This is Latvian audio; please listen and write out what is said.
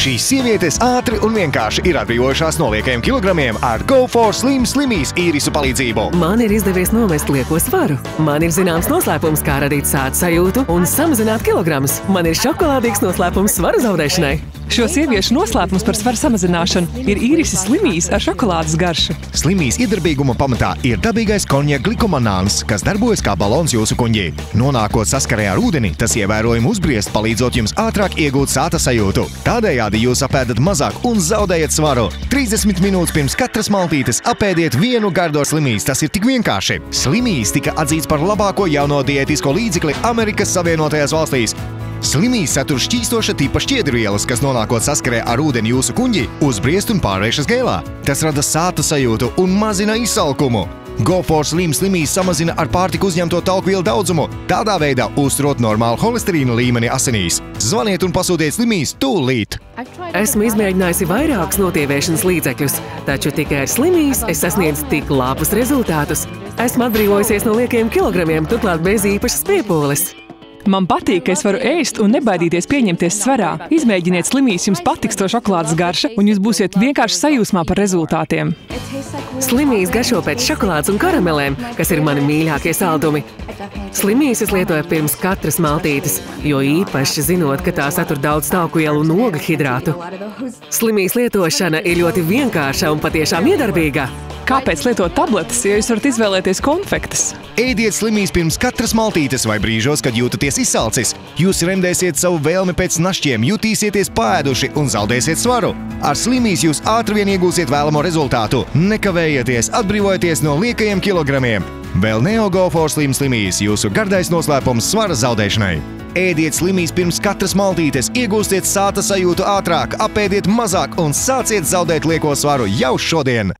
Šīs sievietes ātri un vienkārši ir atbrīvojušās no liekajiem kilogramiem ar Go4Slim Slimīs īrisu palīdzību. Man ir izdevies nomest lieko svaru. Man ir zināms noslēpums, kā radīt sāta sajūtu un samazināt kilogramus. Man ir šokolādīgs noslēpums svaru zaudēšanai. Šo sieviešu noslēpums par svaru samazināšanu ir īrises Slimīs ar šokolādes garšu. Slimīs iedarbīguma pamatā ir dabīgais konja glikomanāns, kas darbojas kā balons jūsu kuņģī. Nonākot saskarē ar ūdeni, tas ievērojami uzbriest, palīdzot jums ātrāk iegūt sāta sajūtu. Tādējādi jūs apēdat mazāk un zaudējat svaru. 30 minūtes pirms katras maltītes apēdiet vienu gardo Slimīs. Tas ir tik vienkārši. Slimīs tika atzīts par labāko jauno diētisko līdzekli Amerikas Savienotajās valstīs. Slimīs satur šķīstoša tipa šķiedrvielas, kas nonākot saskarē ar ūdeni jūsu kuņģi, uzbriest un pārvēršas gēlā. Tas rada sāta sajūtu un mazina izsalkumu. Go4Slim Slimīs samazina ar pārtiku uzņemto talkvielu daudzumu, tādā veidā uzturot normālu holesterīna līmeni asinīs. Zvaniet un pasūtiet Slimīs tūlīt! Esmu izmēģinājusi vairākus notieviešanas līdzekļus, taču tikai ar Slimīs es sasniedzu tik labus rezultātus. Esmu atbrīvojusies no liekajiem kilogramiem, turklāt bez īpašas piepūles. Man patīk, ka es varu ēst un nebaidīties pieņemties svarā. Izmēģiniet Slimīs, jums patiks to šokolādes garša, un jūs būsiet vienkārši sajūsmā par rezultātiem. Slimīs garšo pēc šokolādes un karamelēm, kas ir mani mīļākie saldumi. Slimīs es lietoju pirms katras maltītes, jo īpaši zinot, ka tā satur daudz taukuvielu un ogu hidrātu. Slimīs lietošana ir ļoti vienkārša un patiešām iedarbīga. Kāpēc lietot tabletes, ja jūs varat izvēlēties konfektes? Ēdiet Slimīs pirms katras maltītes vai brīžos, kad jūtaties izsalcis. Jūs remdēsiet savu vēlmi pēc našķiem, jutīsieties paēduši un zaudēsiet svaru. Ar Slimīs jūs ātri vien iegūsiet vēlamo rezultātu. Nekavējieties, atbrīvojieties no liekajiem kilogramiem. Vēl Neo Go4Slim Slimīs, jūsu gardais noslēpums svara zaudēšanai. Ēdiet Slimīs pirms katras maltītes, iegūstiet sāta sajūtu ātrāk, apēdiet mazāk un sāciet zaudēt lieko svaru jau šodien!